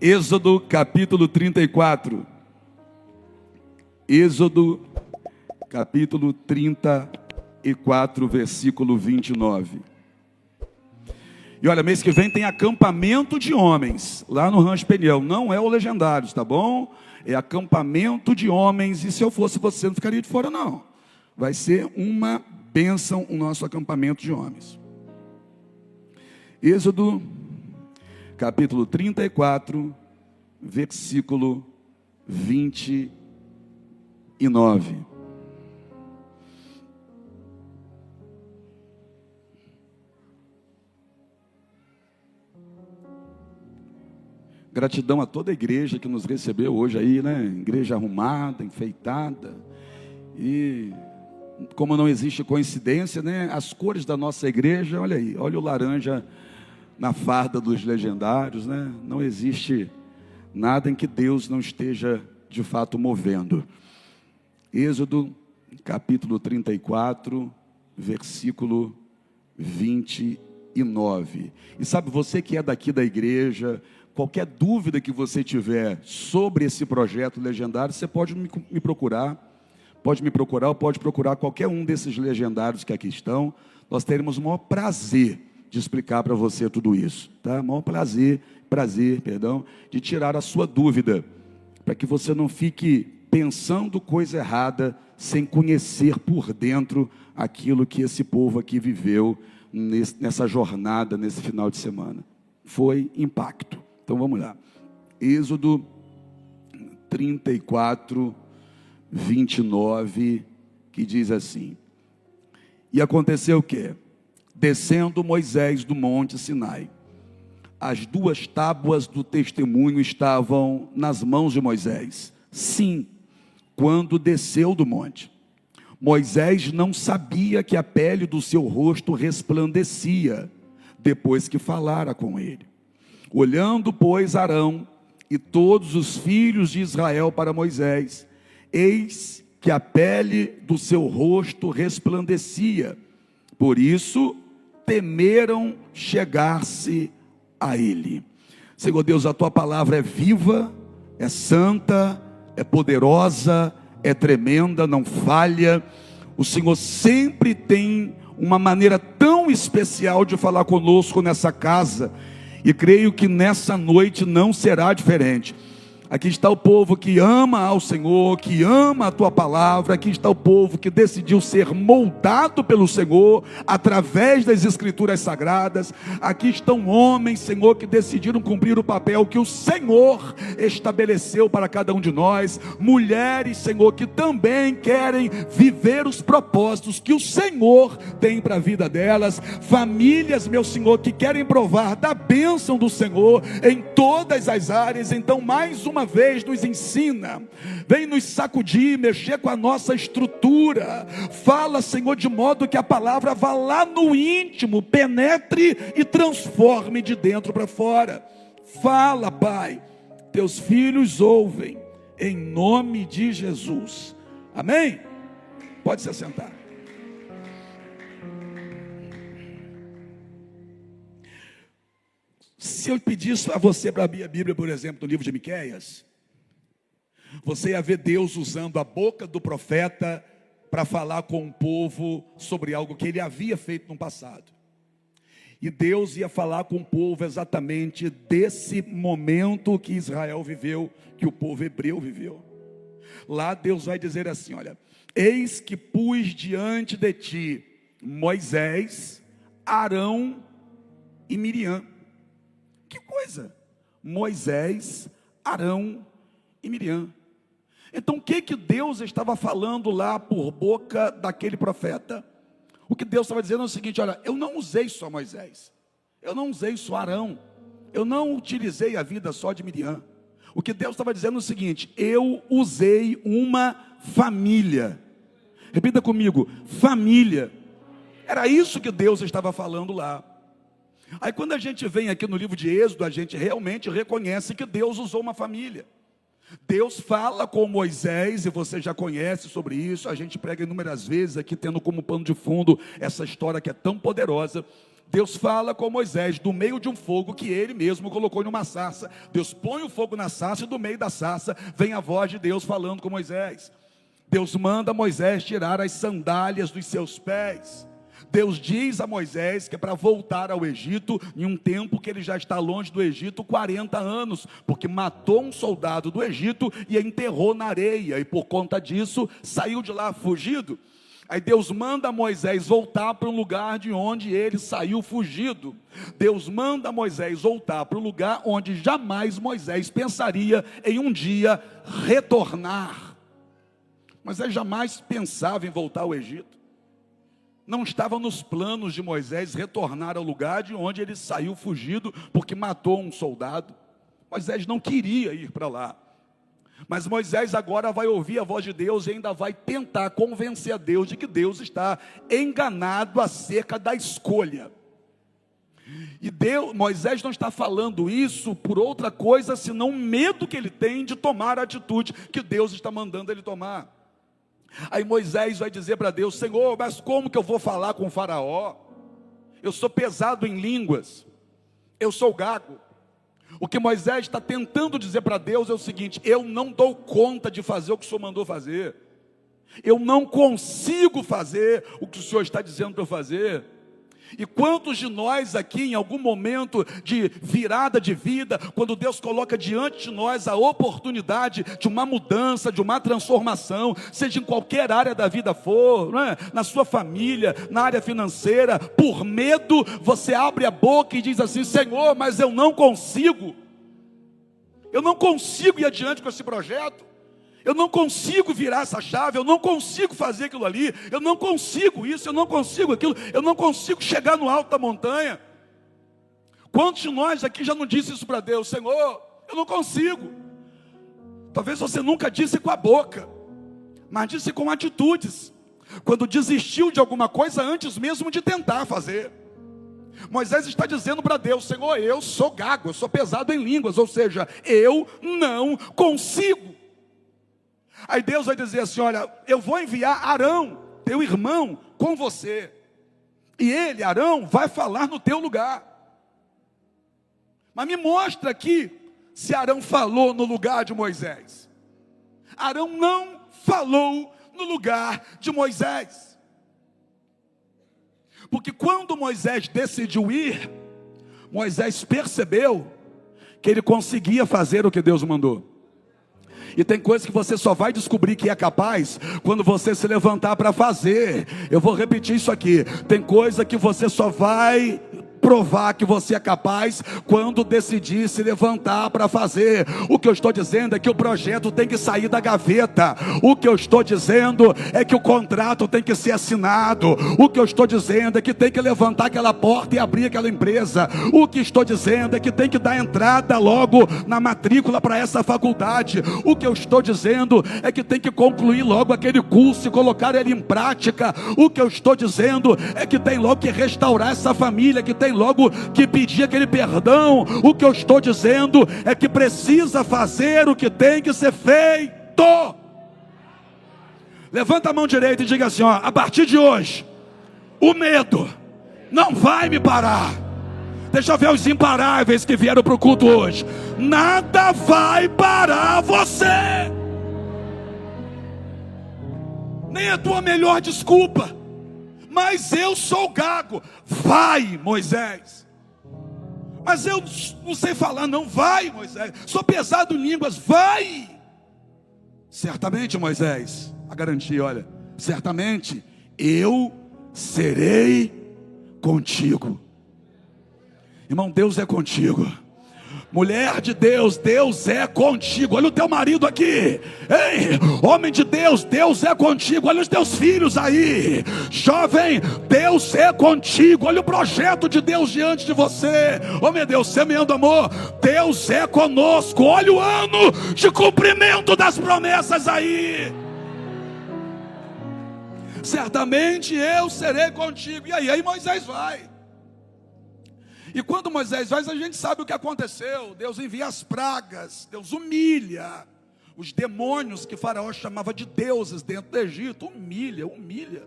Êxodo capítulo 34. Êxodo capítulo 34, versículo 29. E olha, mês que vem tem acampamento de homens, lá no Rancho Peniel. Não é o Legendários, tá bom? É acampamento de homens, e se eu fosse você, não ficaria de fora não. Vai ser uma bênção o nosso acampamento de homens. Êxodo capítulo 34, versículo 29. Gratidão a toda a igreja que nos recebeu hoje aí, né? Igreja arrumada, enfeitada. E como não existe coincidência, né? As cores da nossa igreja, olha aí, olha o laranja na farda dos legendários, né? Não existe nada em que Deus não esteja de fato movendo. Êxodo capítulo 34, versículo 29. E sabe, você que é daqui da igreja, qualquer dúvida que você tiver sobre esse projeto legendário, você pode me procurar, ou pode procurar qualquer um desses legendários que aqui estão. Nós teremos o maior prazer de explicar para você tudo isso, tá? Maior prazer, de tirar a sua dúvida, para que você não fique pensando coisa errada, sem conhecer por dentro aquilo que esse povo aqui viveu nessa jornada, nesse final de semana. Foi impacto. Então vamos lá. Êxodo 34, 29, que diz assim: E aconteceu o quê? Descendo Moisés do monte Sinai, as 2 tábuas do testemunho estavam nas mãos de Moisés. Sim, quando desceu do monte, Moisés não sabia que a pele do seu rosto resplandecia, depois que falara com ele. Olhando, pois, Arão e todos os filhos de Israel para Moisés, eis que a pele do seu rosto resplandecia. Por isso, temeram chegar-se a ele. Senhor Deus, a tua palavra é viva, é santa, é poderosa, é tremenda, não falha. O Senhor sempre tem uma maneira tão especial de falar conosco nessa casa, e creio que nessa noite não será diferente. Aqui está o povo que ama ao Senhor, que ama a tua palavra. Aqui está o povo que decidiu ser moldado pelo Senhor, através das escrituras sagradas. Aqui estão homens, Senhor, que decidiram cumprir o papel que o Senhor estabeleceu para cada um de nós. Mulheres, Senhor, que também querem viver os propósitos que o Senhor tem para a vida delas. Famílias, meu Senhor, que querem provar da bênção do Senhor em todas as áreas. Então, mais uma vez nos ensina, vem nos sacudir, mexer com a nossa estrutura. Fala, Senhor, de modo que a palavra vá lá no íntimo, penetre e transforme de dentro para fora. Fala, Pai, teus filhos ouvem, em nome de Jesus, amém? Pode se assentar. Se eu pedisse a você para abrir a Bíblia, por exemplo, no livro de Miqueias, você ia ver Deus usando a boca do profeta para falar com o povo sobre algo que ele havia feito no passado. E Deus ia falar com o povo exatamente desse momento que Israel viveu, que o povo hebreu viveu. Lá Deus vai dizer assim, olha: eis que pus diante de ti Moisés, Arão e Miriam. Que coisa! Moisés, Arão e Miriam. Então o que Deus estava falando lá por boca daquele profeta? O que Deus estava dizendo é o seguinte: olha, eu não usei só Moisés, eu não usei só Arão, eu não utilizei a vida só de Miriam. O que Deus estava dizendo é o seguinte: eu usei uma família. Repita comigo: família. Era isso que Deus estava falando lá. Aí quando a gente vem aqui no livro de Êxodo, a gente realmente reconhece que Deus usou uma família. Deus fala com Moisés, e você já conhece sobre isso, a gente prega inúmeras vezes aqui, tendo como pano de fundo essa história que é tão poderosa. Deus fala com Moisés do meio de um fogo que ele mesmo colocou numa sarça. Deus põe o fogo na sarça e do meio da sarça vem a voz de Deus falando com Moisés. Deus manda Moisés tirar as sandálias dos seus pés. Deus diz a Moisés que é para voltar ao Egito, em um tempo que ele já está longe do Egito, 40 anos, porque matou um soldado do Egito e enterrou na areia, e por conta disso, saiu de lá fugido. Aí Deus manda Moisés voltar para um lugar de onde ele saiu fugido. Deus manda Moisés voltar para o lugar onde jamais Moisés pensaria em um dia retornar. Moisés jamais pensava em voltar ao Egito. Não estava nos planos de Moisés retornar ao lugar de onde ele saiu fugido, porque matou um soldado. Moisés não queria ir para lá. Mas Moisés agora vai ouvir a voz de Deus e ainda vai tentar convencer a Deus de que Deus está enganado acerca da escolha. E Moisés não está falando isso por outra coisa, senão o medo que ele tem de tomar a atitude que Deus está mandando ele tomar. Aí Moisés vai dizer para Deus: Senhor, mas como que eu vou falar com o faraó? Eu sou pesado em línguas, eu sou gago. O que Moisés está tentando dizer para Deus é o seguinte: eu não dou conta de fazer o que o Senhor mandou fazer. Eu não consigo fazer o que o Senhor está dizendo para eu fazer. E quantos de nós aqui, em algum momento de virada de vida, quando Deus coloca diante de nós a oportunidade de uma mudança, de uma transformação, seja em qualquer área da vida for, não é? Na sua família, na área financeira, por medo, você abre a boca e diz assim: Senhor, mas eu não consigo ir adiante com esse projeto. Eu não consigo virar essa chave, eu não consigo fazer aquilo ali, eu não consigo isso, eu não consigo aquilo, eu não consigo chegar no alto da montanha. Quantos de nós aqui já não disse isso para Deus? Senhor, eu não consigo. Talvez você nunca disse com a boca, mas disse com atitudes, quando desistiu de alguma coisa antes mesmo de tentar fazer. Moisés está dizendo para Deus: Senhor, eu sou gago, eu sou pesado em línguas, ou seja, eu não consigo. Aí Deus vai dizer assim: olha, eu vou enviar Arão, teu irmão, com você. E ele, Arão, vai falar no teu lugar. Mas me mostra aqui se Arão falou no lugar de Moisés. Arão não falou no lugar de Moisés. Porque quando Moisés decidiu ir, Moisés percebeu que ele conseguia fazer o que Deus mandou. E tem coisas que você só vai descobrir que é capaz quando você se levantar para fazer. Eu vou repetir isso aqui. Tem coisa que você só vai provar que você é capaz quando decidir se levantar para fazer. O que eu estou dizendo é que o projeto tem que sair da gaveta. O que eu estou dizendo é que o contrato tem que ser assinado. O que eu estou dizendo é que tem que levantar aquela porta e abrir aquela empresa. O que estou dizendo é que tem que dar entrada logo na matrícula para essa faculdade. O que eu estou dizendo é que tem que concluir logo aquele curso e colocar ele em prática. O que eu estou dizendo é que tem logo que restaurar essa família, que tem logo que pedir aquele perdão. O que eu estou dizendo é que precisa fazer o que tem que ser feito. Levanta a mão direita e diga assim: ó, a partir de hoje, o medo não vai me parar. Deixa eu ver os imparáveis que vieram para o culto hoje. Nada vai parar você. Nem a tua melhor desculpa. Mas eu sou gago. Vai, Moisés. Mas eu não sei falar, não. Vai, Moisés. Sou pesado em línguas. Vai. Certamente, Moisés, a garantia, olha, certamente eu serei contigo. Irmão, Deus é contigo. Mulher de Deus, Deus é contigo. Olha o teu marido aqui. Ei, homem de Deus, Deus é contigo. Olha os teus filhos aí. Jovem, Deus é contigo. Olha o projeto de Deus diante de você. Oh meu Deus, semeando amor, Deus é conosco. Olha o ano de cumprimento das promessas aí. Certamente eu serei contigo. E aí Moisés vai. E quando Moisés vai, a gente sabe o que aconteceu. Deus envia as pragas, Deus humilha os demônios que Faraó chamava de deuses dentro do Egito. Humilha.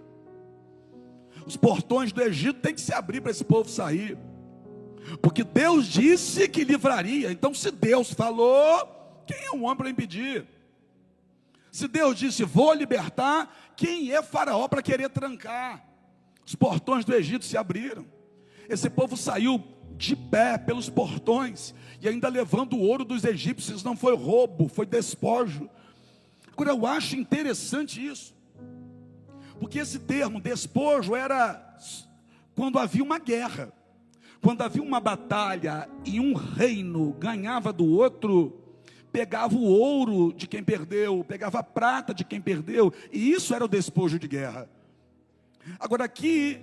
Os portões do Egito têm que se abrir para esse povo sair, porque Deus disse que livraria. Então, se Deus falou, quem é o homem para impedir? Se Deus disse, vou libertar, quem é Faraó para querer trancar? Os portões do Egito se abriram. Esse povo saiu de pé pelos portões, e ainda levando o ouro dos egípcios. Não foi roubo, foi despojo. Agora, eu acho interessante isso, porque esse termo despojo era quando havia uma guerra, quando havia uma batalha e um reino ganhava do outro, pegava o ouro de quem perdeu, pegava a prata de quem perdeu, e isso era o despojo de guerra. Agora aqui,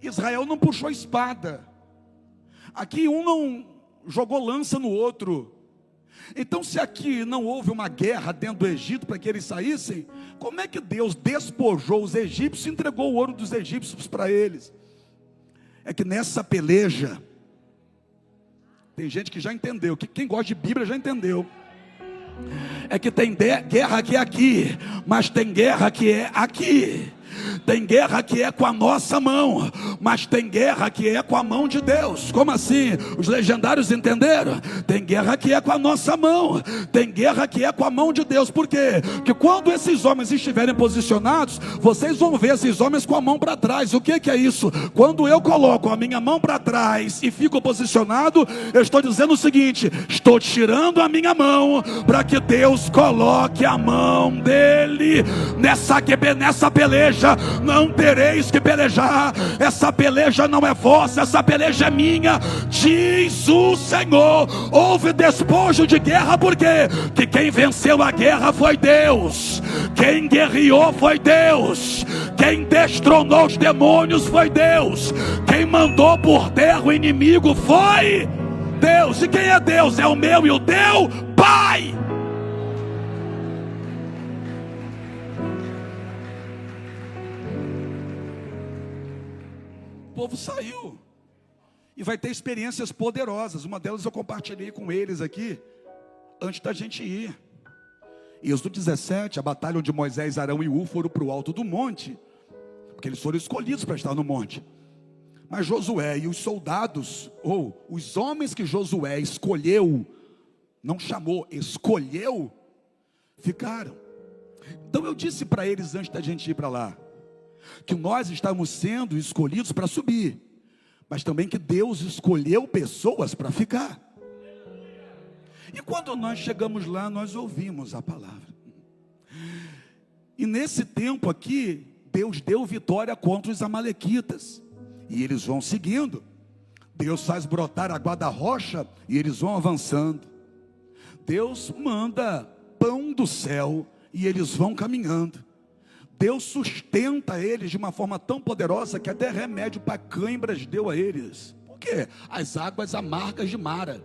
Israel não puxou espada, aqui um não jogou lança no outro. Então, se aqui não houve uma guerra dentro do Egito para que eles saíssem, como é que Deus despojou os egípcios e entregou o ouro dos egípcios para eles? É que nessa peleja, tem gente que já entendeu, que quem gosta de Bíblia já entendeu. É que tem guerra que é aqui, mas tem guerra que é aqui. Tem guerra que é com a nossa mão, mas tem guerra que é com a mão de Deus. Como assim? Os legendários entenderam? Tem guerra que é com a nossa mão, tem guerra que é com a mão de Deus. Por quê? Porque quando esses homens estiverem posicionados, vocês vão ver esses homens com a mão para trás. O que é isso? Quando eu coloco a minha mão para trás e fico posicionado, eu estou dizendo o seguinte: estou tirando a minha mão para que Deus coloque a mão dele nessa peleja. Não tereis que pelejar, essa peleja não é vossa, essa peleja é minha, diz o Senhor. Houve despojo de guerra, por quê? Que quem venceu a guerra foi Deus, quem guerreou foi Deus, quem destronou os demônios foi Deus, quem mandou por terra o inimigo foi Deus. E quem é Deus? É o meu e o teu Pai. O povo saiu e vai ter experiências poderosas. Uma delas eu compartilhei com eles aqui antes da gente ir. Êxodo 17, a batalha onde Moisés, Arão e Ur foram para o alto do monte, porque eles foram escolhidos para estar no monte. Mas Josué e os soldados, ou os homens que Josué escolheu, não chamou, escolheu, ficaram. Então eu disse para eles antes da gente ir para lá, que nós estamos sendo escolhidos para subir, mas também que Deus escolheu pessoas para ficar. E quando nós chegamos lá, nós ouvimos a palavra. E nesse tempo aqui, Deus deu vitória contra os amalequitas, e eles vão seguindo. Deus faz brotar água da rocha, e eles vão avançando. Deus manda pão do céu, e eles vão caminhando. Deus sustenta eles de uma forma tão poderosa que até remédio para cãibras deu a eles. Por quê? As águas amargas de Mara.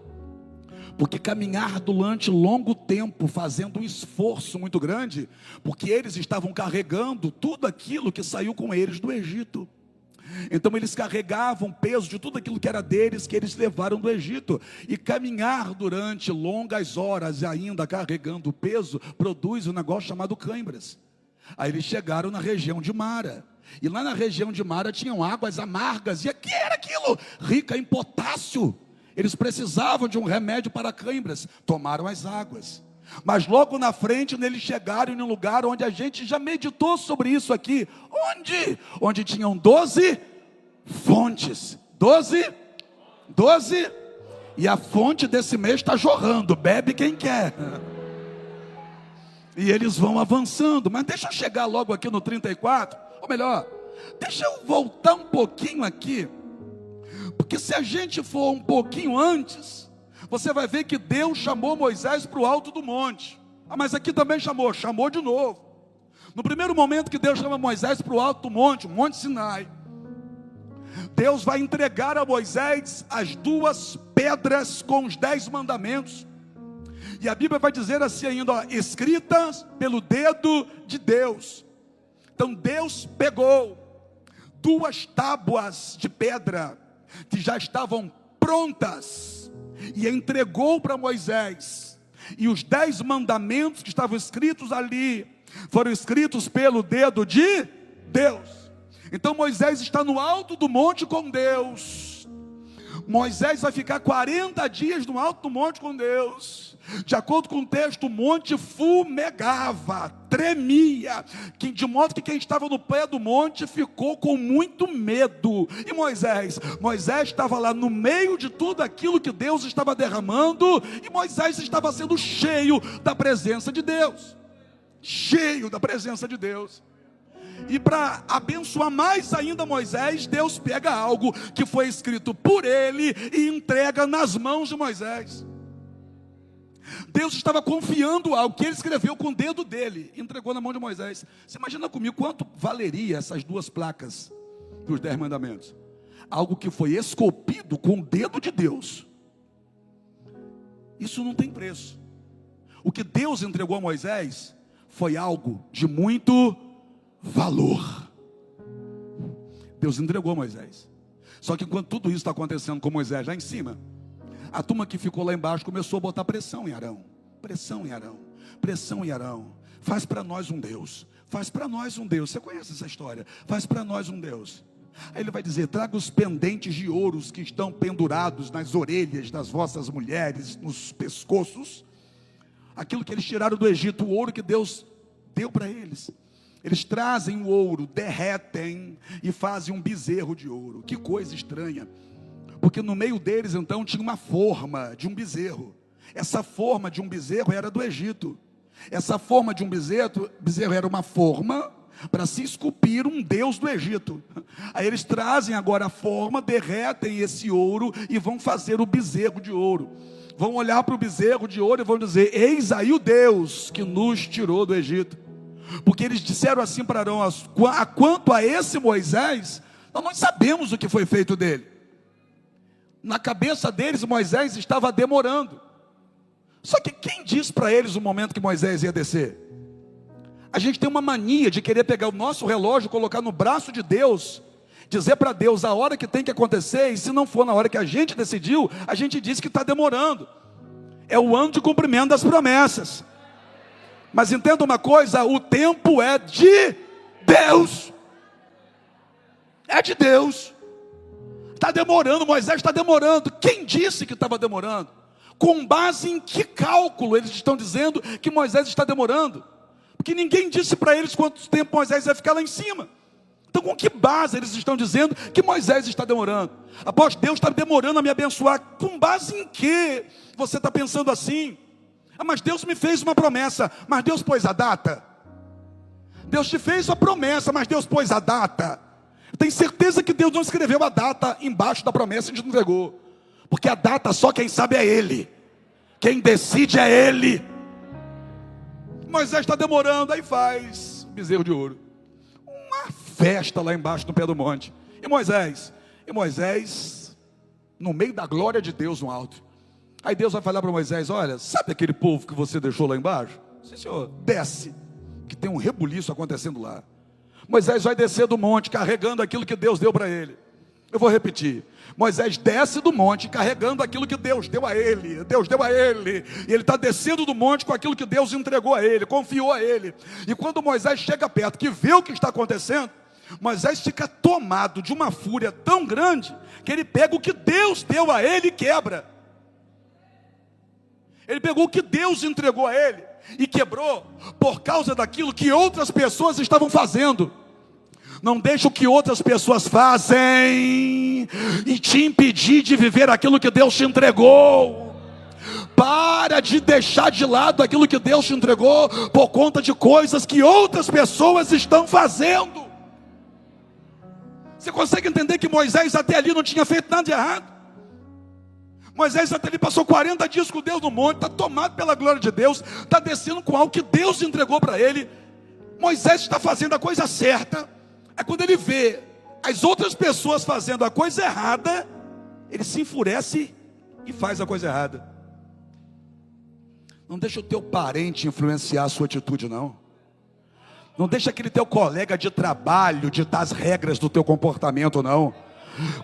Porque caminhar durante longo tempo, fazendo um esforço muito grande, porque eles estavam carregando tudo aquilo que saiu com eles do Egito. Então eles carregavam o peso de tudo aquilo que era deles, que eles levaram do Egito. E caminhar durante longas horas, e ainda carregando o peso, produz um negócio chamado cãibras. Aí eles chegaram na região de Mara, e lá na região de Mara tinham águas amargas, e aqui era aquilo, rica em potássio. Eles precisavam de um remédio para cãibras, tomaram as águas. Mas logo na frente, eles chegaram em um lugar onde a gente já meditou sobre isso aqui. Onde? Onde tinham 12 fontes. 12, e a fonte desse mês está jorrando, bebe quem quer. E eles vão avançando, mas deixa eu chegar logo aqui no 34, ou melhor, deixa eu voltar um pouquinho aqui, porque se a gente for um pouquinho antes, você vai ver que Deus chamou Moisés para o alto do monte. Mas aqui também chamou de novo. No primeiro momento que Deus chama Moisés para o alto do monte, o Monte Sinai, Deus vai entregar a Moisés as 2 pedras com os 10 mandamentos. E a Bíblia vai dizer assim ainda, ó, escritas pelo dedo de Deus. Então Deus pegou 2 tábuas de pedra que já estavam prontas e entregou para Moisés. E os 10 mandamentos que estavam escritos ali foram escritos pelo dedo de Deus. Então Moisés está no alto do monte com Deus. Moisés vai ficar 40 dias no alto do monte com Deus. De acordo com o texto, o monte fumegava, tremia, de modo que quem estava no pé do monte ficou com muito medo. E Moisés estava lá no meio de tudo aquilo que Deus estava derramando, e Moisés estava sendo cheio da presença de Deus. Cheio da presença de Deus. E para abençoar mais ainda Moisés, Deus pega algo que foi escrito por ele e entrega nas mãos de Moisés. Deus estava confiando algo que ele escreveu com o dedo dele, entregou na mão de Moisés. Você imagina comigo quanto valeria essas duas placas dos 10 mandamentos? Algo que foi esculpido com o dedo de Deus. Isso não tem preço. O que Deus entregou a Moisés foi algo de muito valor. Deus entregou a Moisés. Só que enquanto tudo isso está acontecendo com Moisés lá em cima, a turma que ficou lá embaixo começou a botar pressão em Arão. Pressão em Arão. Pressão em Arão. Faz para nós um Deus. Faz para nós um Deus. Você conhece essa história? Faz para nós um Deus. Aí ele vai dizer: traga os pendentes de ouros que estão pendurados nas orelhas das vossas mulheres, nos pescoços. Aquilo que eles tiraram do Egito, o ouro que Deus deu para eles. Eles trazem o ouro, derretem e fazem um bezerro de ouro. Que coisa estranha. Porque no meio deles então tinha uma forma de um bezerro. Essa forma de um bezerro era do Egito. Essa forma de um bezerro era uma forma para se esculpir um deus do Egito. Aí eles trazem agora a forma, derretem esse ouro e vão fazer o bezerro de ouro. Vão olhar para o bezerro de ouro e vão dizer: eis aí o Deus que nos tirou do Egito. Porque eles disseram assim para Arão: quanto a esse Moisés, nós não sabemos o que foi feito dele. Na cabeça deles, Moisés estava demorando. Só que quem disse para eles o momento que Moisés ia descer? A gente tem uma mania de querer pegar o nosso relógio, colocar no braço de Deus, dizer para Deus a hora que tem que acontecer, e se não for na hora que a gente decidiu, a gente diz que está demorando. É o ano de cumprimento das promessas. Mas entenda uma coisa: o tempo é de Deus. É de Deus. Está demorando, Moisés está demorando. Quem disse que estava demorando? Com base em que cálculo eles estão dizendo que Moisés está demorando? Porque ninguém disse para eles quanto tempo Moisés vai ficar lá em cima. Então com que base eles estão dizendo que Moisés está demorando? Após Deus está demorando a me abençoar, com base em que você está pensando assim? Ah, mas Deus me fez uma promessa, mas Deus pôs a data. Deus te fez a promessa, mas Deus pôs a data. Tem certeza que Deus não escreveu a data embaixo da promessa e te entregou. Porque a data só quem sabe é Ele. Quem decide é Ele. Moisés está demorando, aí faz o bezerro de ouro. Uma festa lá embaixo no pé do monte. E Moisés, no meio da glória de Deus no alto. Aí Deus vai falar para Moisés: olha, sabe aquele povo que você deixou lá embaixo? Sim, senhor, desce, que tem um rebuliço acontecendo lá. Moisés vai descer do monte carregando aquilo que Deus deu para ele. Eu vou repetir: Moisés desce do monte carregando aquilo que Deus deu a ele. Deus deu a ele, e ele está descendo do monte com aquilo que Deus entregou a ele, confiou a ele. E quando Moisés chega perto, que vê o que está acontecendo, Moisés fica tomado de uma fúria tão grande, que ele pega o que Deus deu a ele e quebra. Ele pegou o que Deus entregou a ele e quebrou por causa daquilo que outras pessoas estavam fazendo. Não deixe o que outras pessoas fazem e te impedir de viver aquilo que Deus te entregou. Para de deixar de lado aquilo que Deus te entregou por conta de coisas que outras pessoas estão fazendo. Você consegue entender que Moisés até ali não tinha feito nada de errado? Moisés até ali passou 40 dias com Deus no monte, está tomado pela glória de Deus, está descendo com algo que Deus entregou para ele. Moisés está fazendo a coisa certa. É quando ele vê as outras pessoas fazendo a coisa errada, ele se enfurece e faz a coisa errada. Não deixa o teu parente influenciar a sua atitude, não. Não deixa aquele teu colega de trabalho ditar as regras do teu comportamento, não.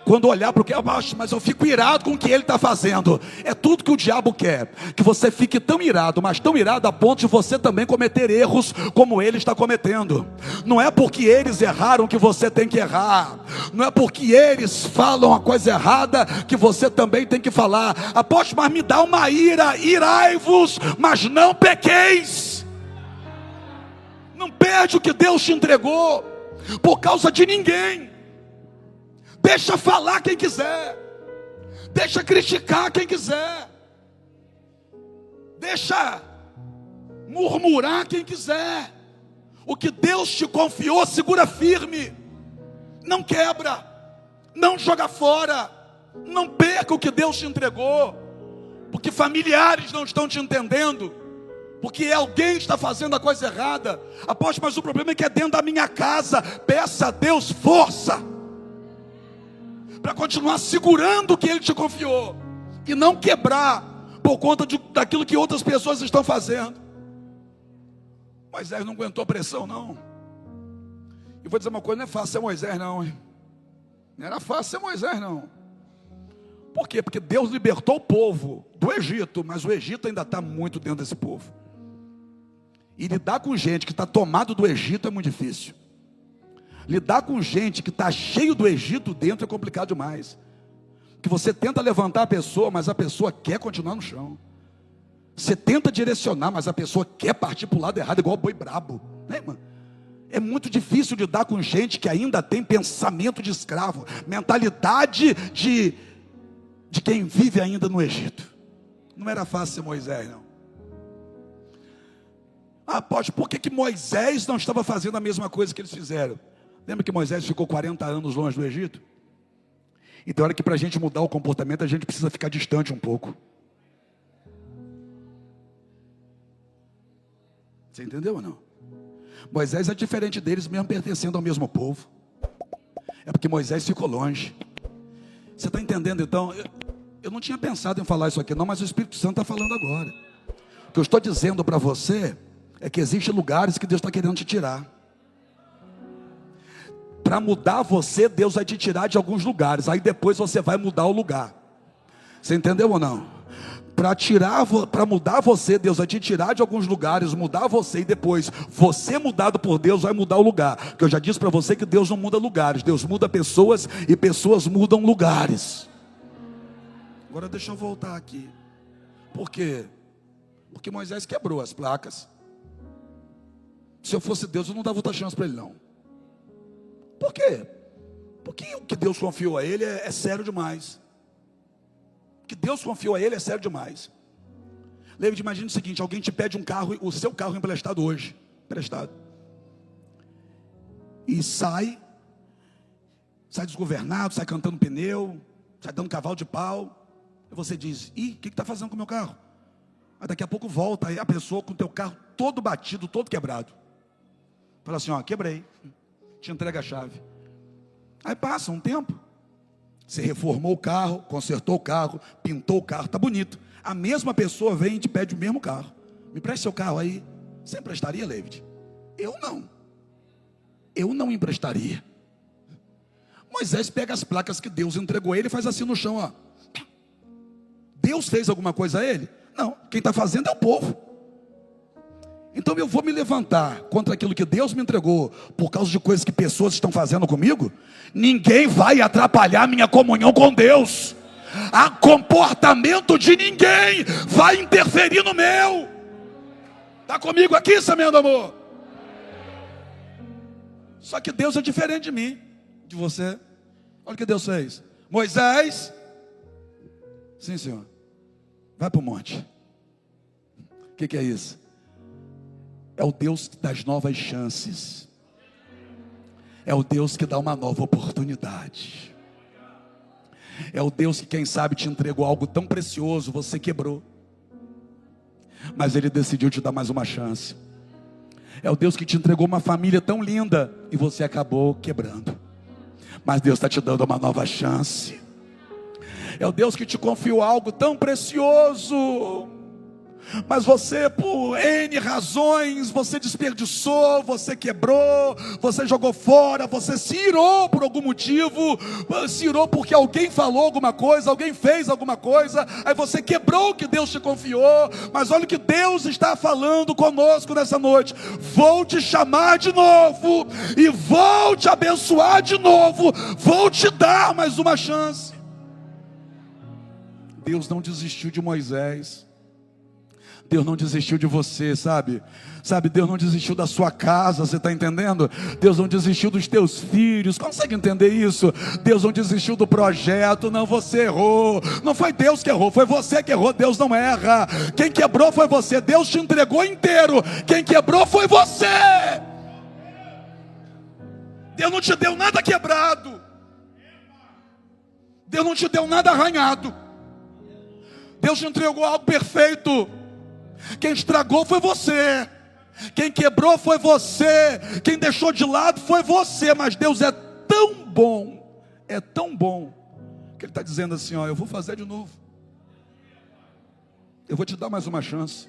Quando olhar para o que, mas eu fico irado com o que ele está fazendo. É tudo que o diabo quer, que você fique tão irado, mas tão irado a ponto de você também cometer erros como ele está cometendo. Não é porque eles erraram que você tem que errar. Não é porque eles falam a coisa errada que você também tem que falar. Apóstolo, mas me dá uma ira, irai-vos, mas não pequeis. Não perde o que Deus te entregou por causa de ninguém. Deixa falar quem quiser, deixa criticar quem quiser, deixa murmurar quem quiser. O que Deus te confiou, segura firme, não quebra, não joga fora, não perca o que Deus te entregou, porque familiares não estão te entendendo, porque alguém está fazendo a coisa errada. Apóstolo, mas o problema é que é dentro da minha casa. Peça a Deus força para continuar segurando o que Ele te confiou, e não quebrar por conta daquilo que outras pessoas estão fazendo. Moisés não aguentou pressão, não. E vou dizer uma coisa, não é fácil ser Moisés, não, hein? Não era fácil ser Moisés, não. Por quê? Porque Deus libertou o povo do Egito, mas o Egito ainda está muito dentro desse povo. E lidar com gente que está tomado do Egito é muito difícil. Lidar com gente que está cheio do Egito dentro é complicado demais. Que você tenta levantar a pessoa, mas a pessoa quer continuar no chão. Você tenta direcionar, mas a pessoa quer partir para o lado errado, igual boi brabo, né, mano? É muito difícil lidar com gente que ainda tem pensamento de escravo, mentalidade de quem vive ainda no Egito. Não era fácil ser Moisés, não. Apóstolo, por que Moisés não estava fazendo a mesma coisa que eles fizeram? Lembra que Moisés ficou 40 anos longe do Egito? Então, olha que para a gente mudar o comportamento, a gente precisa ficar distante um pouco. Você entendeu ou não? Moisés é diferente deles, mesmo pertencendo ao mesmo povo. É porque Moisés ficou longe. Você está entendendo então? Eu não tinha pensado em falar isso aqui não, mas o Espírito Santo está falando agora. O que eu estou dizendo para você é que existem lugares que Deus está querendo te tirar. Para mudar você, Deus vai te tirar de alguns lugares. Aí depois você vai mudar o lugar. Você entendeu ou não? Para mudar você, Deus vai te tirar de alguns lugares, mudar você, e depois você mudado por Deus vai mudar o lugar. Porque eu já disse para você que Deus não muda lugares, Deus muda pessoas e pessoas mudam lugares. Agora deixa eu voltar aqui. Por quê? Porque Moisés quebrou as placas. Se eu fosse Deus, eu não dava outra chance para ele, não. Por quê? Porque o que Deus confiou a ele é sério demais. O que Deus confiou a ele é sério demais. David, imagine o seguinte: alguém te pede um carro, o seu carro emprestado hoje, emprestado, e sai desgovernado, sai cantando pneu, sai dando cavalo de pau, e você diz: ih, o que está fazendo com o meu carro? Aí daqui a pouco volta aí a pessoa com o teu carro todo batido, todo quebrado, fala assim: ó, quebrei, te entrega a chave. Aí passa um tempo, você reformou o carro, consertou o carro, pintou o carro, está bonito. A mesma pessoa vem e te pede o mesmo carro. Me preste seu carro aí. Você emprestaria, David? Eu não emprestaria. Moisés pega as placas que Deus entregou a ele e faz assim no chão, ó. Deus fez alguma coisa a ele? Não, quem está fazendo é o povo. Então eu vou me levantar contra aquilo que Deus me entregou por causa de coisas que pessoas estão fazendo comigo? Ninguém vai atrapalhar minha comunhão com Deus. A comportamento de ninguém vai interferir no meu. Está comigo aqui, Samendo, amor? Só que Deus é diferente de mim, de você. Olha o que Deus fez. Moisés, sim, senhor, vai para o monte. O que é isso? É o Deus das novas chances. É o Deus que dá uma nova oportunidade. É o Deus que, quem sabe, te entregou algo tão precioso, você quebrou, mas Ele decidiu te dar mais uma chance. É o Deus que te entregou uma família tão linda e você acabou quebrando, mas Deus está te dando uma nova chance. É o Deus que te confiou algo tão precioso, mas você, por N razões, você desperdiçou, você quebrou, você jogou fora, você se irou por algum motivo, se irou porque alguém falou alguma coisa, alguém fez alguma coisa, aí você quebrou o que Deus te confiou. Mas olha o que Deus está falando conosco nessa noite: vou te chamar de novo, e vou te abençoar de novo, vou te dar mais uma chance. Deus não desistiu de Moisés, Deus não desistiu de você, sabe? Deus não desistiu da sua casa, você está entendendo? Deus não desistiu dos teus filhos, consegue entender isso? Deus não desistiu do projeto, não, você errou, não foi Deus que errou, foi você que errou. Deus não erra, quem quebrou foi você, Deus te entregou inteiro, quem quebrou foi você. Deus não te deu nada quebrado, Deus não te deu nada arranhado, Deus te entregou algo perfeito. Quem estragou foi você, quem quebrou foi você, quem deixou de lado foi você. Mas Deus é tão bom, que Ele está dizendo assim: ó, eu vou fazer de novo, eu vou te dar mais uma chance.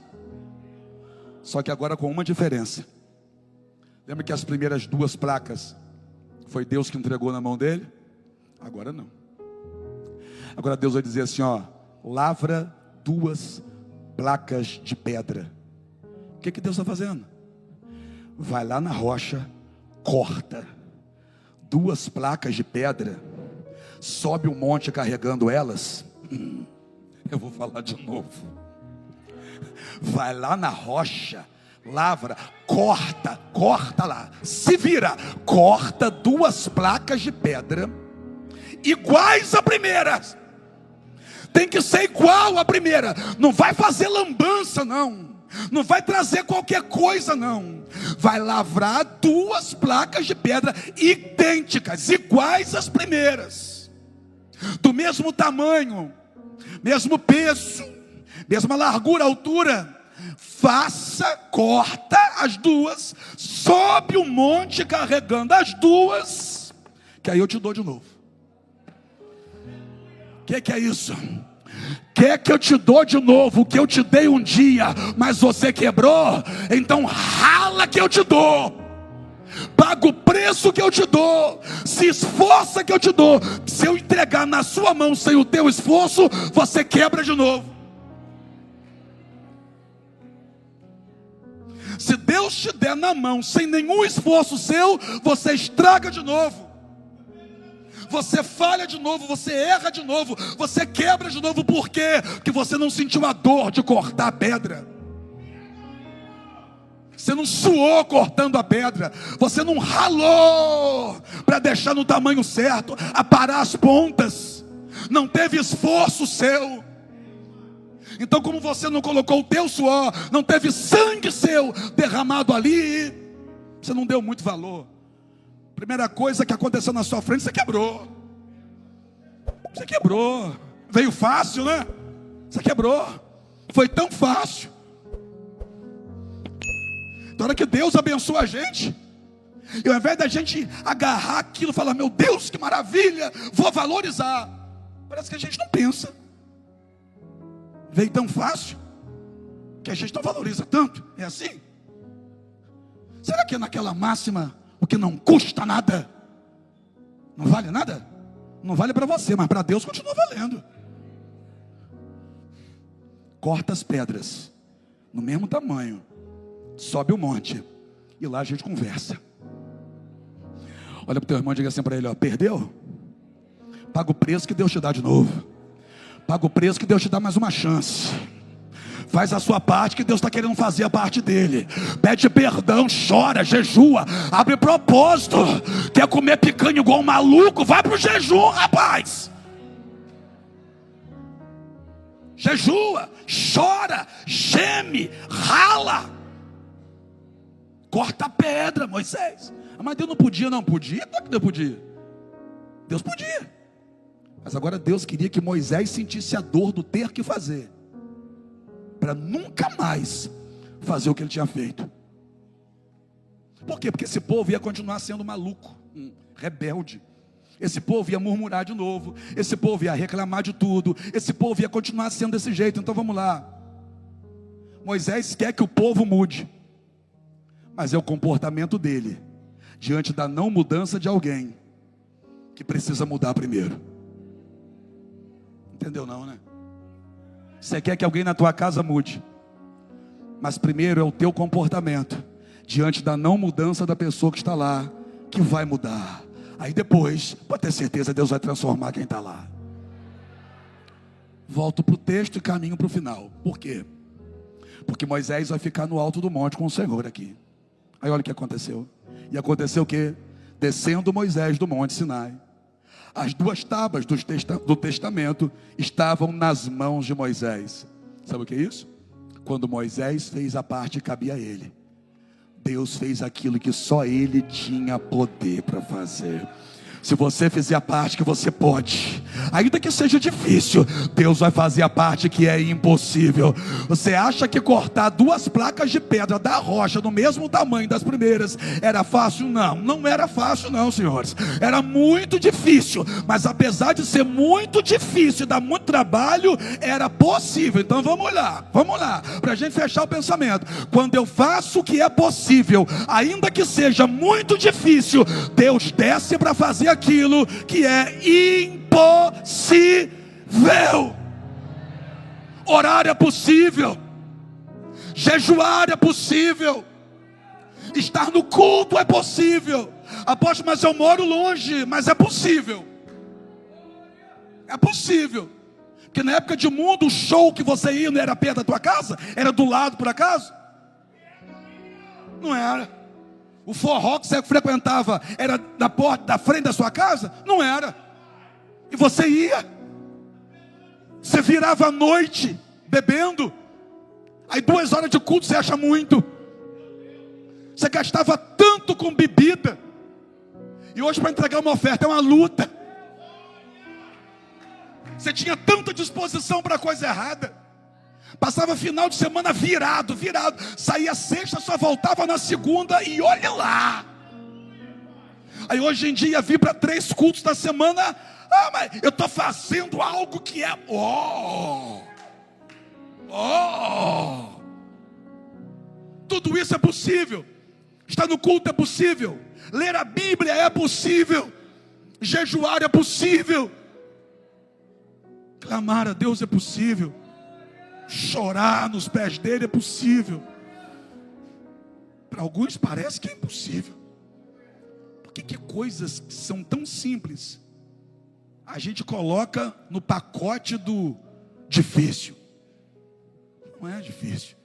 Só que agora com uma diferença. Lembra que as primeiras 2 placas foi Deus que entregou na mão dele? Agora não. Agora Deus vai dizer assim: ó, lavra 2 placas de pedra. O que Deus está fazendo? Vai lá na rocha, corta 2 placas de pedra, sobe o monte carregando elas. Eu vou falar de novo. Vai lá na rocha, lavra, corta lá, se vira, corta 2 placas de pedra iguais à primeira. Tem que ser igual à primeira. Não vai fazer lambança, não. Não vai trazer qualquer coisa, não. Vai lavrar 2 placas de pedra idênticas, iguais às primeiras, do mesmo tamanho, mesmo peso, mesma largura, altura. Corta as 2, sobe o monte carregando as 2, que aí eu te dou de novo. O que é isso? Quer que eu te dou de novo o que eu te dei um dia, mas você quebrou? Então rala que eu te dou, paga o preço que eu te dou, se esforça que eu te dou. Se eu entregar na sua mão sem o teu esforço, você quebra de novo. Se Deus te der na mão sem nenhum esforço seu, você estraga de novo, você falha de novo, você erra de novo, você quebra de novo. Por quê? Porque você não sentiu a dor de cortar a pedra, você não suou cortando a pedra, você não ralou para deixar no tamanho certo, aparar as pontas, não teve esforço seu. Então, como você não colocou o teu suor, não teve sangue seu derramado ali, você não deu muito valor. Primeira coisa que aconteceu na sua frente, você quebrou. Você quebrou. Veio fácil, né? Você quebrou. Foi tão fácil. Na hora que Deus abençoa a gente, e ao invés da gente agarrar aquilo e falar: meu Deus, que maravilha, vou valorizar, parece que a gente não pensa. Veio tão fácil que a gente não valoriza tanto. É assim? Será que é naquela máxima: o que não custa nada não vale nada? Não vale para você, mas para Deus continua valendo. Corta as pedras no mesmo tamanho, sobe o monte, e lá a gente conversa. Olha para o teu irmão e diga assim para ele: ó, perdeu? Paga o preço que Deus te dá de novo. Paga o preço que Deus te dá mais uma chance. Faz a sua parte, que Deus está querendo fazer a parte dele. Pede perdão, chora, jejua, abre propósito. Quer comer picanha igual um maluco? Vai para o jejum, rapaz. Jejua, chora, geme, rala. Corta a pedra, Moisés. Mas Deus não podia, não podia? Como é que Deus podia? Deus podia. Mas agora Deus queria que Moisés sentisse a dor do ter que fazer, para nunca mais fazer o que ele tinha feito. Por quê? Porque esse povo ia continuar sendo maluco, rebelde. Esse povo ia murmurar de novo, esse povo ia reclamar de tudo, esse povo ia continuar sendo desse jeito. Então vamos lá. Moisés quer que o povo mude, mas é o comportamento dele diante da não mudança de alguém que precisa mudar primeiro. Entendeu não, né? Você quer que alguém na tua casa mude, mas primeiro é o teu comportamento diante da não mudança da pessoa que está lá, que vai mudar. Aí depois, pode ter certeza, Deus vai transformar quem está lá. Volto para o texto e caminho para o final. Por quê? Porque Moisés vai ficar no alto do monte com o Senhor aqui. Aí olha o que aconteceu. E aconteceu o quê? Descendo Moisés do monte Sinai, as 2 tábuas do testamento estavam nas mãos de Moisés. Sabe o que é isso? Quando Moisés fez a parte que cabia a ele, Deus fez aquilo que só ele tinha poder para fazer. Se você fizer a parte que você pode, ainda que seja difícil, Deus vai fazer a parte que é impossível. Você acha que cortar 2 placas de pedra da rocha, do mesmo tamanho das primeiras, era fácil? Não, não era fácil não, senhores. Era muito difícil, mas apesar de ser muito difícil, dar muito trabalho, era possível. Então vamos lá, para a gente fechar o pensamento. Quando eu faço o que é possível, ainda que seja muito difícil, Deus desce para fazer aquilo que é impossível. Orar é possível, jejuar é possível, estar no culto é possível. Apóstolo, mas eu moro longe. Mas é possível. É possível. Porque na época de mundo, o show que você ia não era perto da tua casa? Era do lado, por acaso? Não era. O forró que você frequentava era da porta, da frente da sua casa? Não era. E você ia. Você virava à noite bebendo. Aí 2 horas de culto você acha muito. Você gastava tanto com bebida. E hoje para entregar uma oferta é uma luta. Você tinha tanta disposição para coisa errada. Passava final de semana virado. Saía sexta, só voltava na segunda e olha lá. Aí hoje em dia vir para 3 cultos da semana. Mas eu estou fazendo algo que é tudo isso é possível. Estar no culto é possível. Ler a Bíblia é possível. Jejuar é possível. Clamar a Deus é possível. Chorar nos pés dele é possível. Para alguns parece que é impossível. Porque que coisas que são tão simples a gente coloca no pacote do difícil? Não é difícil.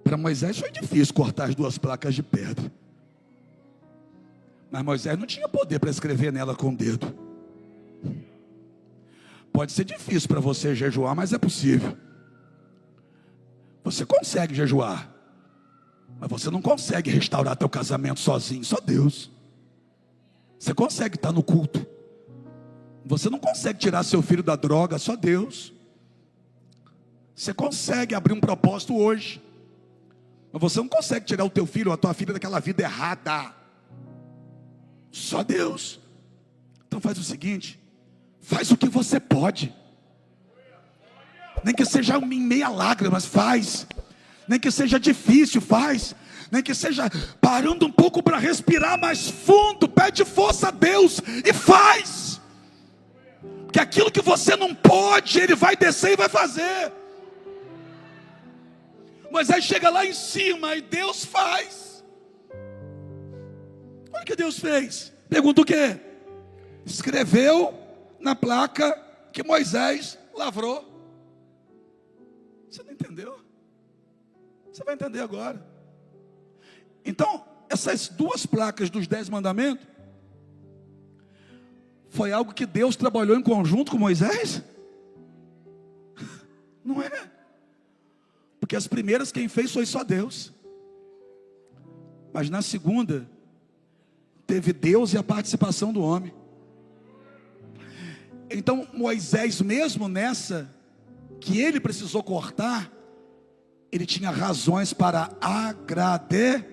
Para Moisés foi difícil cortar as 2 placas de pedra. Mas Moisés não tinha poder para escrever nela com o dedo. Pode ser difícil para você jejuar, mas é possível. Você consegue jejuar, mas você não consegue restaurar teu casamento sozinho, só Deus. Você consegue estar no culto. Você não consegue tirar seu filho da droga, só Deus. Você consegue abrir um propósito hoje, mas você não consegue tirar o teu filho ou a tua filha daquela vida errada, só Deus. Então faz o seguinte: faz o que você pode. Nem que seja em meia lágrima, mas faz. Nem que seja difícil, faz. Nem que seja parando um pouco para respirar mais fundo, pede força a Deus e faz. Porque aquilo que você não pode, Ele vai descer e vai fazer. Mas aí chega lá em cima e Deus faz. Olha o que Deus fez. Pergunta o quê? Escreveu na placa que Moisés lavrou. Você não entendeu? Você vai entender agora. Então, essas 2 placas dos 10 mandamentos foi algo que Deus trabalhou em conjunto com Moisés? Não é. Porque as primeiras quem fez foi só Deus. Mas na segunda teve Deus e a participação do homem. Então Moisés, mesmo nessa que ele precisou cortar, ele tinha razões para agradecer.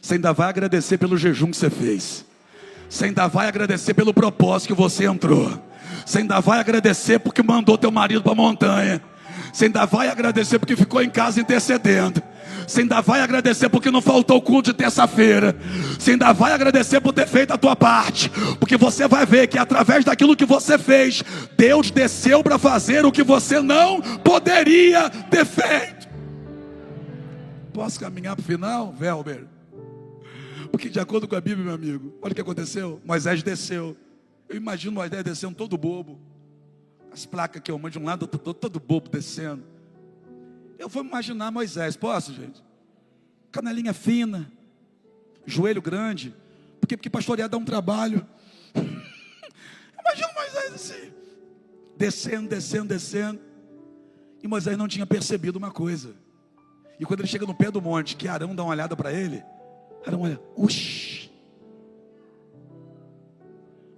Você ainda vai agradecer pelo jejum que você fez. Você ainda vai agradecer pelo propósito que você entrou. Você ainda vai agradecer porque mandou teu marido para a montanha. Você ainda vai agradecer porque ficou em casa intercedendo. Você ainda vai agradecer porque não faltou o culto de terça-feira. Você ainda vai agradecer por ter feito a tua parte. Porque você vai ver que através daquilo que você fez, Deus desceu para fazer o que você não poderia ter feito. Posso caminhar para o final, Velber? Porque de acordo com a Bíblia, meu amigo, olha o que aconteceu. Moisés desceu. Eu imagino Moisés descendo todo bobo. As placas que eu mando de um lado, todo bobo descendo. Eu vou imaginar Moisés, posso, gente? Canelinha fina, joelho grande, porque pastorear dá um trabalho. Imagina Moisés assim, descendo. E Moisés não tinha percebido uma coisa. E quando ele chega no pé do monte, que Arão dá uma olhada para ele, Arão olha, oxe,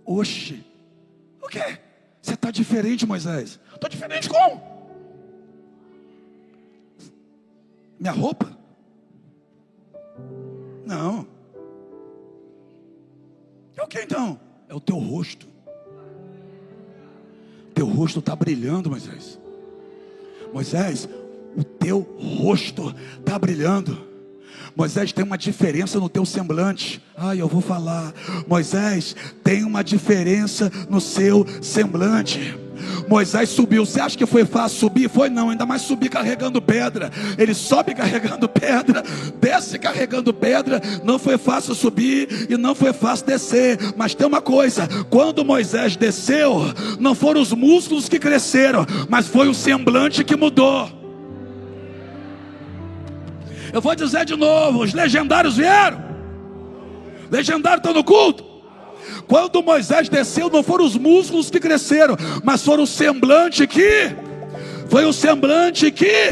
o quê? Você está diferente, Moisés. Estou diferente como? Minha roupa? Não. É o que então? É o teu rosto. Teu rosto está brilhando, Moisés. Moisés, o teu rosto está brilhando. Moisés, tem uma diferença no teu semblante. Eu vou falar. Moisés, tem uma diferença no seu semblante. Moisés subiu. Você acha que foi fácil subir? Foi não, ainda mais subir carregando pedra. Ele sobe carregando pedra, desce carregando pedra. Não foi fácil subir e não foi fácil descer. Mas tem uma coisa, quando Moisés desceu, não foram os músculos que cresceram, mas foi o semblante que mudou. Eu vou dizer de novo, os legendários vieram. Legendário está no culto. Quando Moisés desceu, não foram os músculos que cresceram, mas foram o semblante que... Foi o semblante que...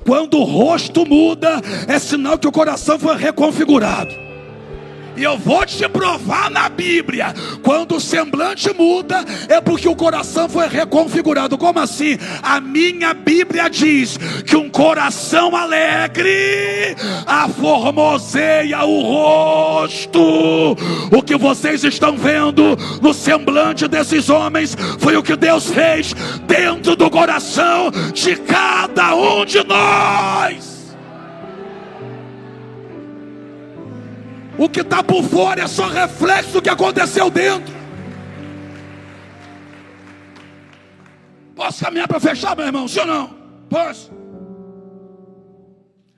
Quando o rosto muda, é sinal que o coração foi reconfigurado. E eu vou te provar na Bíblia, quando o semblante muda, é porque o coração foi reconfigurado. Como assim? A minha Bíblia diz que um coração alegre aformoseia o rosto. O que vocês estão vendo no semblante desses homens foi o que Deus fez dentro do coração de cada um de nós. O que está por fora é só reflexo do que aconteceu dentro. Posso caminhar para fechar, meu irmão? Sim ou não? Posso?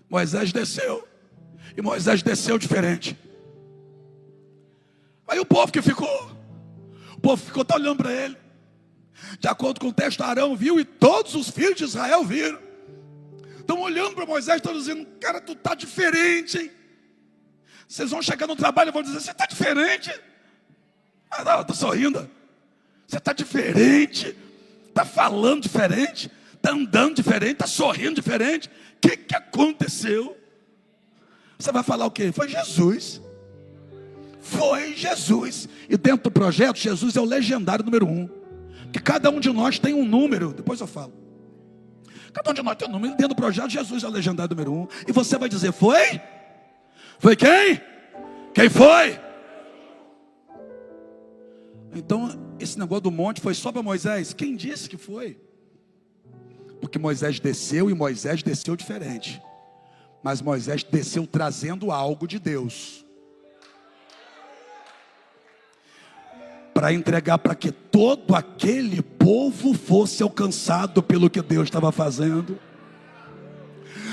Moisés desceu. E Moisés desceu diferente. Aí o povo ficou tá olhando para ele. De acordo com o texto, Arão viu e todos os filhos de Israel viram. Estão olhando para Moisés, estão dizendo, cara, tu está diferente, hein? Vocês vão chegar no trabalho e vão dizer, você está diferente. Não, estou sorrindo. Você está diferente. Está falando diferente. Está andando diferente. Está sorrindo diferente. O que aconteceu? Você vai falar o quê? Foi Jesus. Foi Jesus. E dentro do projeto, Jesus é o legendário número 1. Que cada um de nós tem um número. Depois eu falo. Cada um de nós tem um número. Dentro do projeto, Jesus é o legendário número 1. E você vai dizer, foi? Foi quem? Quem foi? Então, esse negócio do monte foi só para Moisés? Quem disse que foi? Porque Moisés desceu e Moisés desceu diferente. Mas Moisés desceu trazendo algo de Deus. Para entregar para que todo aquele povo fosse alcançado pelo que Deus estava fazendo.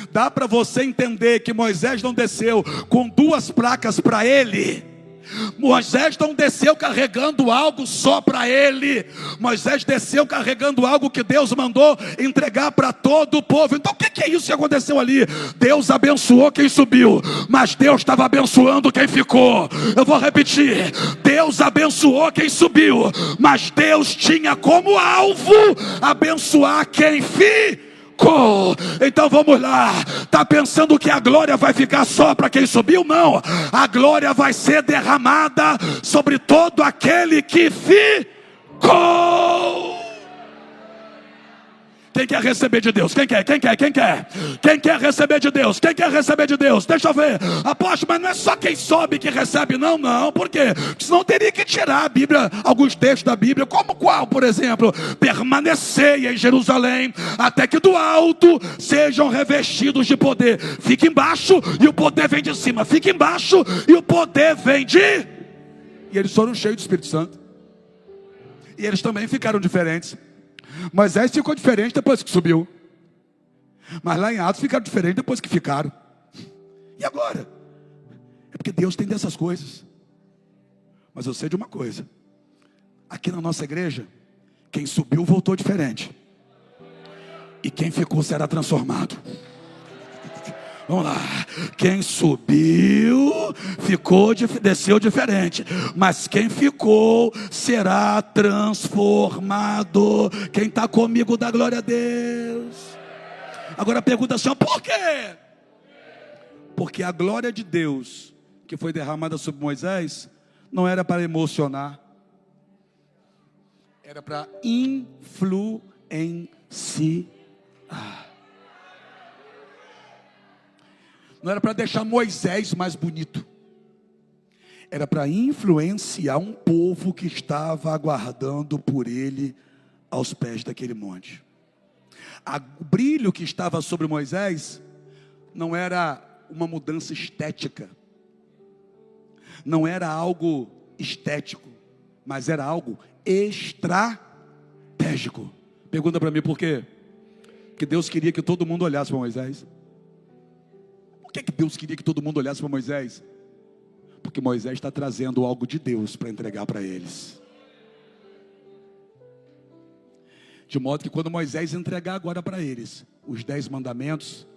Dá para você entender que Moisés não desceu com 2 placas para ele. Moisés não desceu carregando algo só para ele. Moisés desceu carregando algo que Deus mandou entregar para todo o povo. Então o que é isso que aconteceu ali? Deus abençoou quem subiu, mas Deus estava abençoando quem ficou. Eu vou repetir. Deus abençoou quem subiu, mas Deus tinha como alvo abençoar quem ficou. Então vamos lá. Está pensando que a glória vai ficar só para quem subiu? Não. A glória vai ser derramada sobre todo aquele que ficou. Quem quer receber de Deus? Quem quer? Quem quer? Quem quer? Quem quer receber de Deus? Quem quer receber de Deus? Deixa eu ver. Apóstolo, mas não é só quem sobe que recebe, não, não. Por quê? Porque senão teria que tirar a Bíblia, alguns textos da Bíblia, como qual, por exemplo? Permanecei em Jerusalém, até que do alto sejam revestidos de poder. Fica embaixo e o poder vem de cima. Fica embaixo e o poder vem de... E eles foram cheios do Espírito Santo. E eles também ficaram diferentes. Moisés ficou diferente depois que subiu. Mas lá em Atos ficaram diferentes depois que ficaram. E agora? É porque Deus tem dessas coisas. Mas eu sei de uma coisa. Aqui na nossa igreja, quem subiu voltou diferente. E quem ficou será transformado. Vamos lá. Quem subiu, desceu diferente. Mas quem ficou será transformado. Quem está comigo dá glória a Deus. Agora a pergunta é só, por quê? Porque a glória de Deus que foi derramada sobre Moisés não era para emocionar. Era para influenciar. Não era para deixar Moisés mais bonito. Era para influenciar um povo que estava aguardando por ele aos pés daquele monte. O brilho que estava sobre Moisés não era uma mudança estética. Não era algo estético, mas era algo estratégico. Pergunta para mim por quê? Porque Deus queria que todo mundo olhasse para Moisés. Por que Deus queria que todo mundo olhasse para Moisés? Porque Moisés está trazendo algo de Deus para entregar para eles. De modo que quando Moisés entregar agora para eles os 10 mandamentos,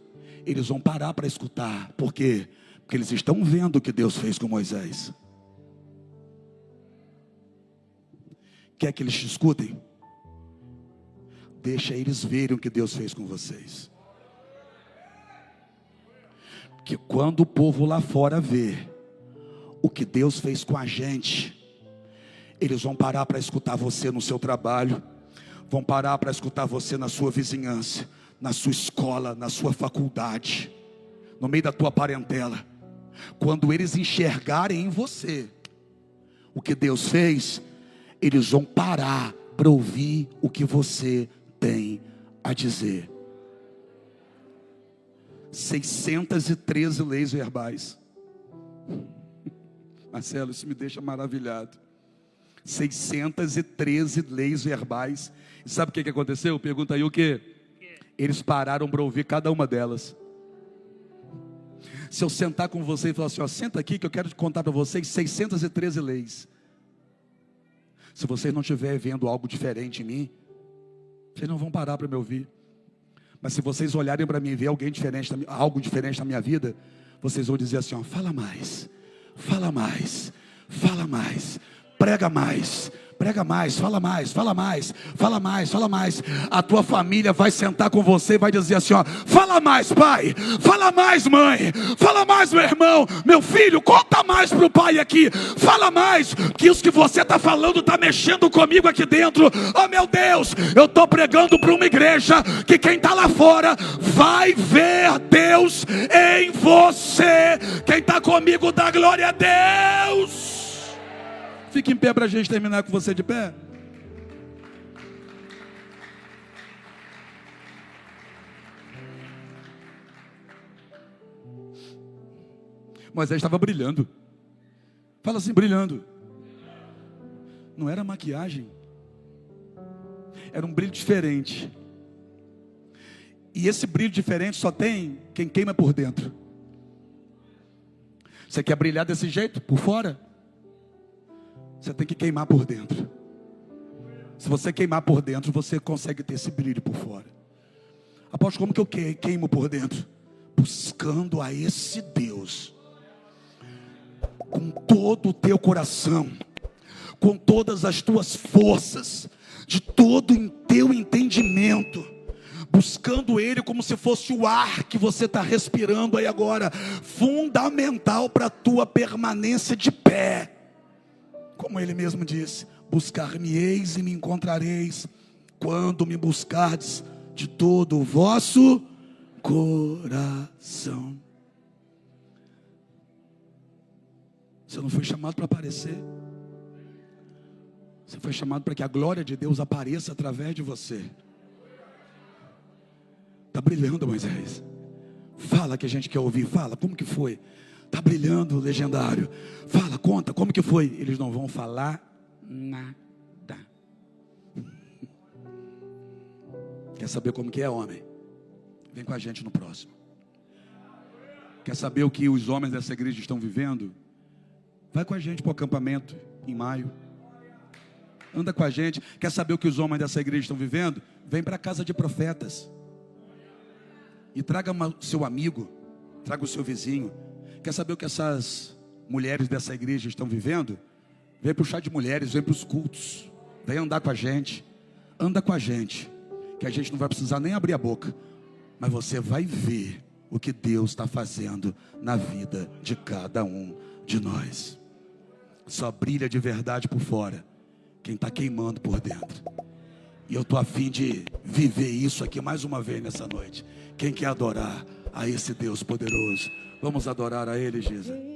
eles vão parar para escutar. Por quê? Porque eles estão vendo o que Deus fez com Moisés. Quer que eles te escutem? Deixa eles verem o que Deus fez com vocês. Que quando o povo lá fora vê o que Deus fez com a gente, eles vão parar para escutar você no seu trabalho, vão parar para escutar você na sua vizinhança, na sua escola, na sua faculdade, no meio da tua parentela. Quando eles enxergarem em você o que Deus fez, eles vão parar para ouvir o que você tem a dizer. 613 leis verbais. Marcelo, isso me deixa maravilhado. 613 leis verbais. E sabe o que aconteceu? Pergunta aí o que? Eles pararam para ouvir cada uma delas. Se eu sentar com você e falar assim, ó, senta aqui que eu quero te contar para vocês 613 leis. Se vocês não estiverem vendo algo diferente em mim, vocês não vão parar para me ouvir. Mas se vocês olharem para mim e ver algo diferente na minha vida, vocês vão dizer assim, ó, fala mais, fala mais, fala mais, prega mais, prega mais, fala mais, fala mais, fala mais, fala mais. A tua família vai sentar com você e vai dizer assim, ó, fala mais, pai, fala mais, mãe, fala mais, meu irmão, meu filho, conta mais para o pai aqui, fala mais, que isso que você está falando está mexendo comigo aqui dentro. Oh meu Deus, eu estou pregando para uma igreja que quem está lá fora vai ver Deus em você. Quem está comigo dá glória a Deus. Fique em pé para a gente terminar com você de pé. Moisés estava brilhando. Fala assim, brilhando. Não era maquiagem. Era um brilho diferente. E esse brilho diferente só tem quem queima por dentro. Você quer brilhar desse jeito, por fora? Você tem que queimar por dentro. Se você queimar por dentro, você consegue ter esse brilho por fora. Apóstolo, como que eu queimo por dentro? Buscando a esse Deus com todo o teu coração, com todas as tuas forças, de todo o teu entendimento, buscando Ele como se fosse o ar que você está respirando aí agora, fundamental para a tua permanência de pé. Como Ele mesmo disse, buscar-me-eis e me encontrareis, quando me buscardes de todo o vosso coração. Você não foi chamado para aparecer. Você foi chamado para que a glória de Deus apareça através de você. Está brilhando, Moisés. Fala que a gente quer ouvir. Fala, como que foi? Está brilhando, legendário. Fala, conta, como que foi? Eles não vão falar nada. Quer saber como que é, homem? Vem com a gente no próximo. Quer saber o que os homens dessa igreja estão vivendo? Vai com a gente para o acampamento em maio. Anda com a gente. Quer saber o que os homens dessa igreja estão vivendo? Vem para a casa de profetas. E traga seu amigo, traga o seu vizinho. Quer saber o que essas mulheres dessa igreja estão vivendo? Vem para o chá de mulheres, vem para os cultos. Vem andar com a gente. Anda com a gente, que a gente não vai precisar nem abrir a boca. Mas você vai ver o que Deus está fazendo na vida de cada um de nós. Só brilha de verdade por fora quem está queimando por dentro. E eu estou a fim de viver isso aqui mais uma vez nessa noite. Quem quer adorar a esse Deus poderoso? Vamos adorar a Ele, Jesus.